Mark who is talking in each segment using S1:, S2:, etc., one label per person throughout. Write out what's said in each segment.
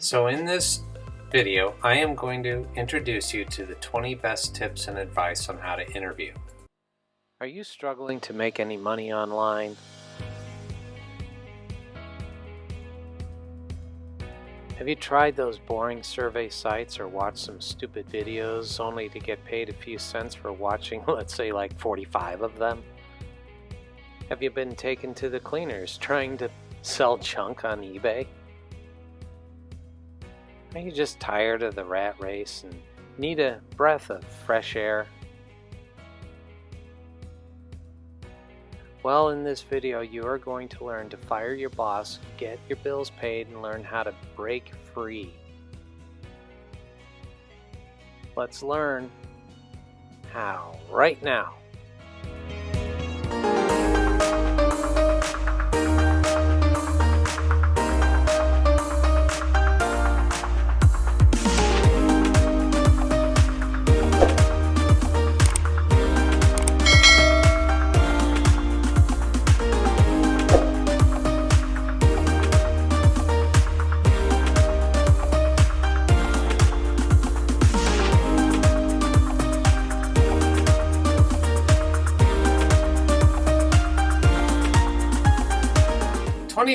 S1: So in this video, I am going to introduce you to the 20 best tips and advice on how to interview. Are you struggling to make any money online? Have you tried those boring survey sites or watched some stupid videos only to get paid a few cents for watching, let's say, like 45 of them? Have you been taken to the cleaners trying to sell junk on eBay? Are you just tired of the rat race and need a breath of fresh air? Well, in this video, you are going to learn to fire your boss, get your bills paid, and learn how to break free. Let's learn how right now.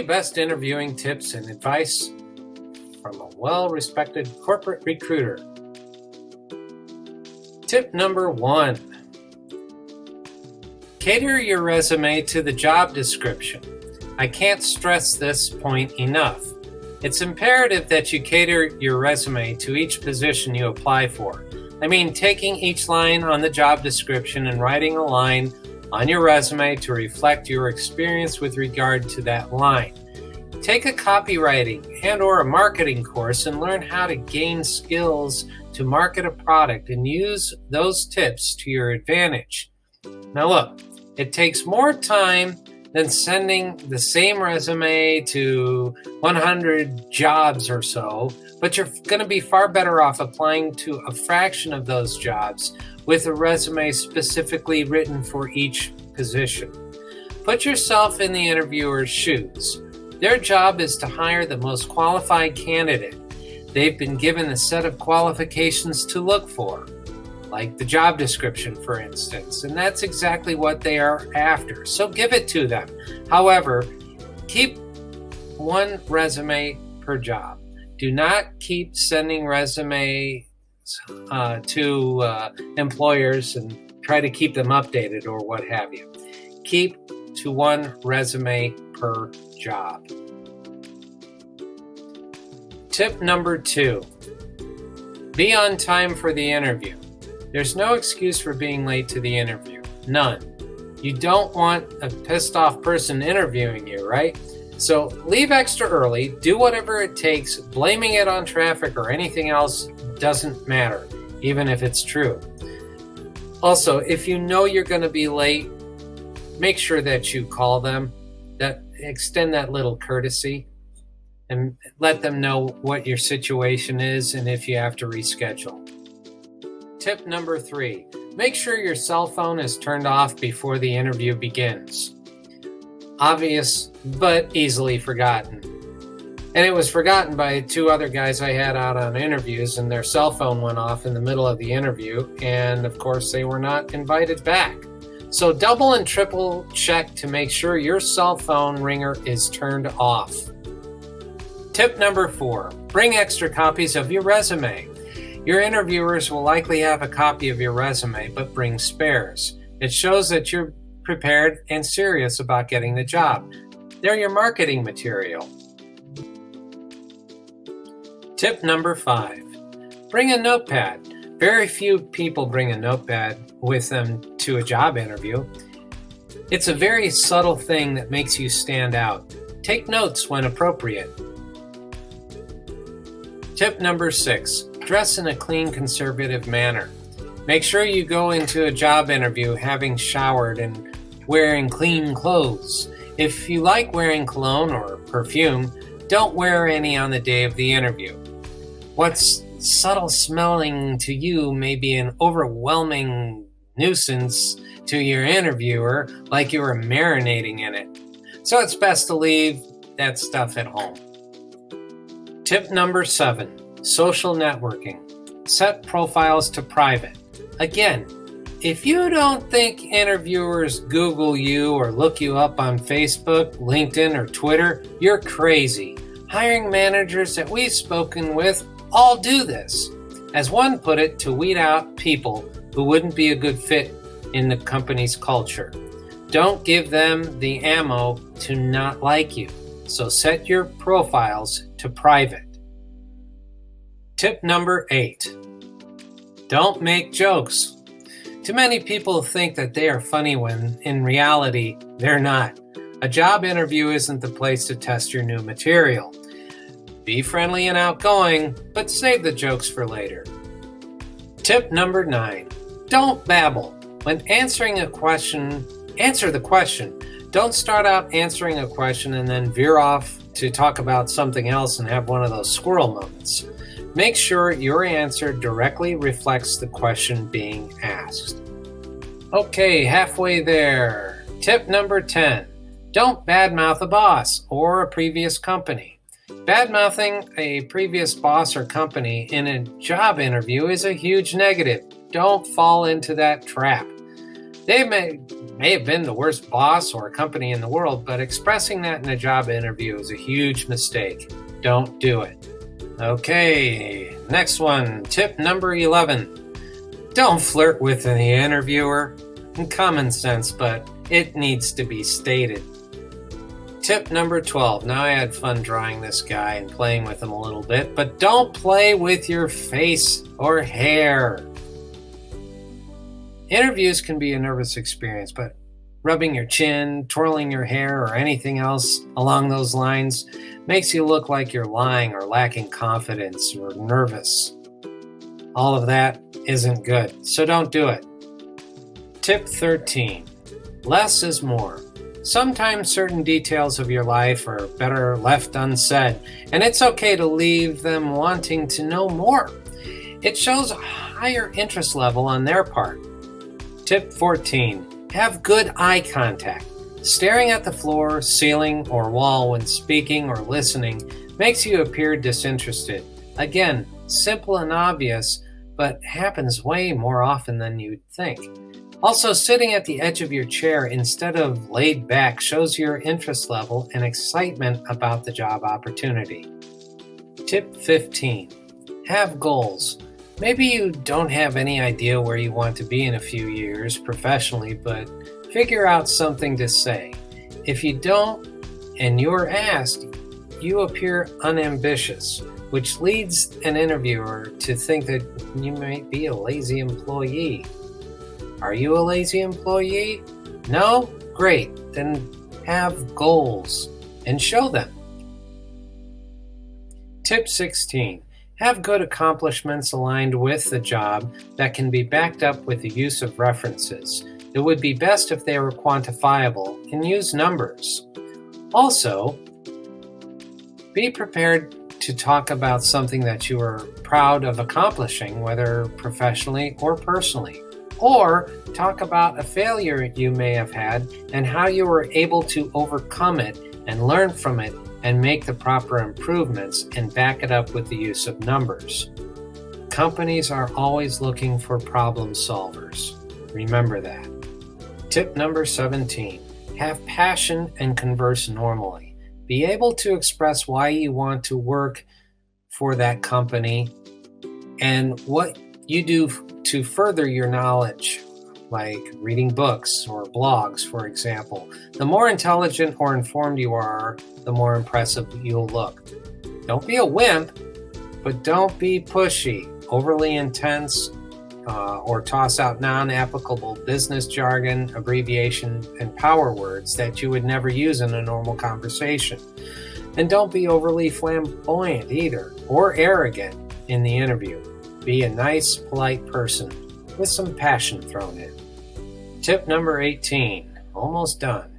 S1: Best interviewing tips and advice from a well-respected corporate recruiter. Tip number 1. Cater your resume to the job description. I can't stress this point enough. It's imperative that you cater your resume to each position you apply for. I mean, taking each line on the job description and writing a line on your resume to reflect your experience with regard to that line. Take a copywriting and/or a marketing course and learn how to gain skills to market a product and use those tips to your advantage. Now look, it takes more time than sending the same resume to 100 jobs or so, but you're going to be far better off applying to a fraction of those jobs with a resume specifically written for each position. Put yourself in the interviewer's shoes. Their job is to hire the most qualified candidate. They've been given a set of qualifications to look for, like the job description, for instance, and that's exactly what they are after. So give it to them. However, keep one resume per job. Do not keep sending resumes to employers and try to keep them updated or what have you. Keep to one resume per job. Tip number 2. Be on time for the interview. There's no excuse for being late to the interview. None. You don't want a pissed off person interviewing you, right? So leave extra early, do whatever it takes. Blaming it on traffic or anything else doesn't matter, even if it's true. Also, if you know you're going to be late, make sure that you call them, extend that little courtesy, and let them know what your situation is and if you have to reschedule. Tip number 3, make sure your cell phone is turned off before the interview begins. Obvious, but easily forgotten. And it was forgotten by 2 other guys I had out on interviews, and their cell phone went off in the middle of the interview, and of course they were not invited back. So double and triple check to make sure your cell phone ringer is turned off. Tip number 4, bring extra copies of your resume. Your interviewers will likely have a copy of your resume, but bring spares. It shows that you're prepared and serious about getting the job. They're your marketing material. Tip number 5, bring a notepad. Very few people bring a notepad with them to a job interview. It's a very subtle thing that makes you stand out. Take notes when appropriate. Tip number 6, dress in a clean, conservative manner. Make sure you go into a job interview having showered and wearing clean clothes. If you like wearing cologne or perfume, don't wear any on the day of the interview. What's subtle smelling to you may be an overwhelming nuisance to your interviewer, like you were marinating in it. So it's best to leave that stuff at home. Tip number 7, social networking. Set profiles to private. Again, if you don't think interviewers Google you or look you up on Facebook, LinkedIn, or Twitter, you're crazy. Hiring managers that we've spoken with all do this. As one put it, to weed out people who wouldn't be a good fit in the company's culture. Don't give them the ammo to not like you. So set your profiles to private. Tip number 8. Don't make jokes. Too many people think that they are funny when, in reality, they're not. A job interview isn't the place to test your new material. Be friendly and outgoing, but save the jokes for later. Tip number 9. Don't babble. When answering a question, answer the question. Don't start out answering a question and then veer off to talk about something else and have one of those squirrel moments. Make sure your answer directly reflects the question being asked. Okay, halfway there. Tip number 10. Don't badmouth a boss or a previous company. Badmouthing a previous boss or company in a job interview is a huge negative. Don't fall into that trap. They may have been the worst boss or company in the world, but expressing that in a job interview is a huge mistake. Don't do it. Okay, next one. Tip number 11. Don't flirt with the interviewer. Common sense, but it needs to be stated. Tip number 12. Now I had fun drawing this guy and playing with him a little bit, but don't play with your face or hair. Interviews can be a nervous experience, but rubbing your chin, twirling your hair, or anything else along those lines makes you look like you're lying or lacking confidence or nervous. All of that isn't good, so don't do it. Tip 13. Less is more. Sometimes certain details of your life are better left unsaid, and it's okay to leave them wanting to know more. It shows a higher interest level on their part. Tip 14. Have good eye contact. Staring at the floor, ceiling, or wall when speaking or listening makes you appear disinterested. Again, simple and obvious, but happens way more often than you'd think. Also, sitting at the edge of your chair instead of laid back shows your interest level and excitement about the job opportunity. Tip 15. Have goals. Maybe you don't have any idea where you want to be in a few years professionally, but figure out something to say. If you don't and you're asked, you appear unambitious, which leads an interviewer to think that you might be a lazy employee. Are you a lazy employee? No? Great. Then have goals and show them. Tip 16. Have good accomplishments aligned with the job that can be backed up with the use of references. It would be best if they were quantifiable and use numbers. Also, be prepared to talk about something that you are proud of accomplishing, whether professionally or personally. Or talk about a failure you may have had and how you were able to overcome it and learn from it and make the proper improvements and back it up with the use of numbers. Companies are always looking for problem solvers. Remember that. Tip number 17. Have passion and converse normally. Be able to express why you want to work for that company and what you do to further your knowledge, like reading books or blogs, for example. The more intelligent or informed you are, the more impressive you'll look. Don't be a wimp, but don't be pushy, overly intense, or toss out non-applicable business jargon, abbreviation, and power words that you would never use in a normal conversation. And don't be overly flamboyant either, or arrogant in the interview. Be a nice, polite person with some passion thrown in. Tip number 18. Almost done.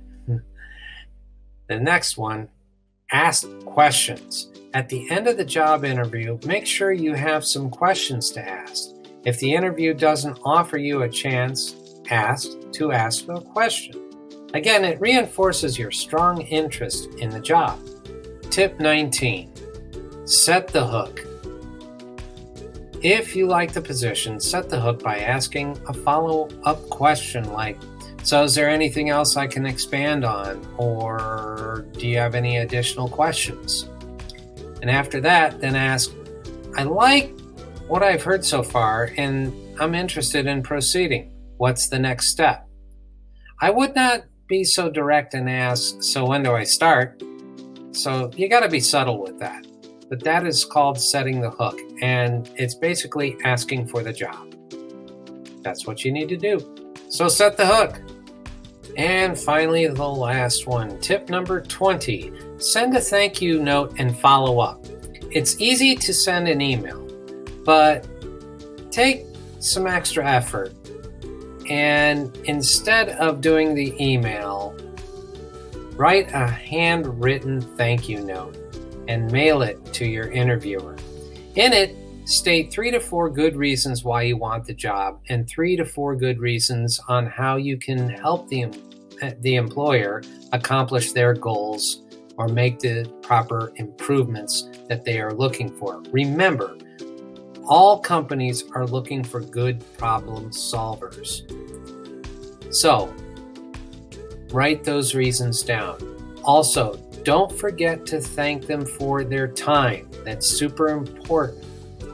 S1: The next one, ask questions. At the end of the job interview, make sure you have some questions to ask. If the interview doesn't offer you a chance, ask a question. Again, it reinforces your strong interest in the job. Tip 19. Set the hook. If you like the position, set the hook by asking a follow-up question like, so is there anything else I can expand on? Or do you have any additional questions? And after that, then ask, I like what I've heard so far and I'm interested in proceeding. What's the next step? I would not be so direct and ask, so when do I start? So you got to be subtle with that. But that is called setting the hook, and it's basically asking for the job. That's what you need to do. So set the hook. And finally, the last one, tip number 20, send a thank you note and follow up. It's easy to send an email, but take some extra effort. And instead of doing the email, write a handwritten thank you note and mail it to your interviewer. In it, state 3 to 4 good reasons why you want the job and 3 to 4 good reasons on how you can help the employer accomplish their goals or make the proper improvements that they are looking for. Remember, all companies are looking for good problem solvers. So, write those reasons down. Also, don't forget to thank them for their time. That's super important.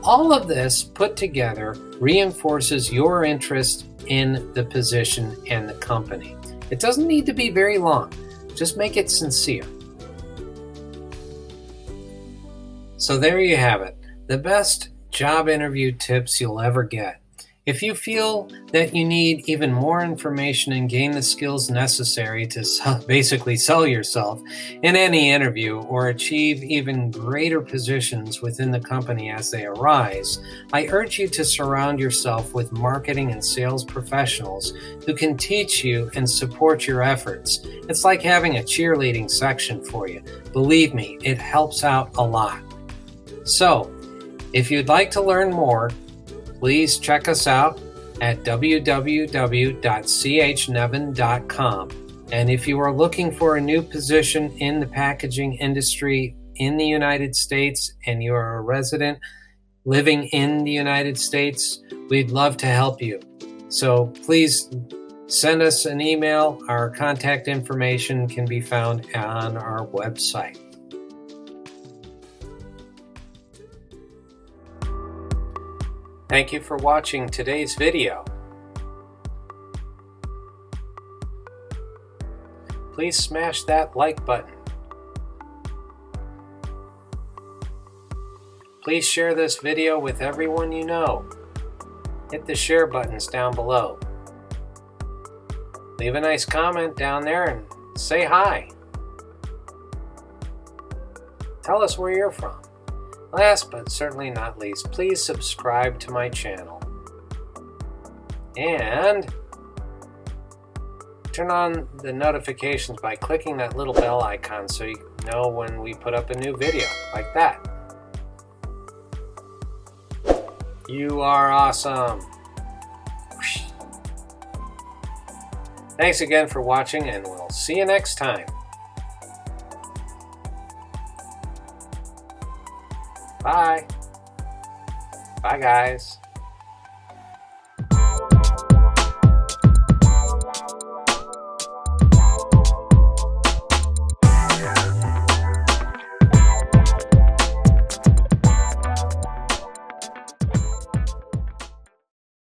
S1: All of this put together reinforces your interest in the position and the company. It doesn't need to be very long. Just make it sincere. So there you have it. The best job interview tips you'll ever get. If you feel that you need even more information and gain the skills necessary to basically sell yourself in any interview or achieve even greater positions within the company as they arise, I urge you to surround yourself with marketing and sales professionals who can teach you and support your efforts. It's like having a cheerleading section for you. Believe me, it helps out a lot. So, if you'd like to learn more, please check us out at www.chnevin.com. And if you are looking for a new position in the packaging industry in the United States and you are a resident living in the United States, we'd love to help you. So please send us an email. Our contact information can be found on our website. Thank you for watching today's video. Please smash that like button. Please share this video with everyone you know. Hit the share buttons down below. Leave a nice comment down there and say hi. Tell us where you're from. Last but certainly not least, please subscribe to my channel. And turn on the notifications by clicking that little bell icon so you know when we put up a new video, like that. You are awesome. Thanks again for watching, and we'll see you next time. Bye. Bye, guys.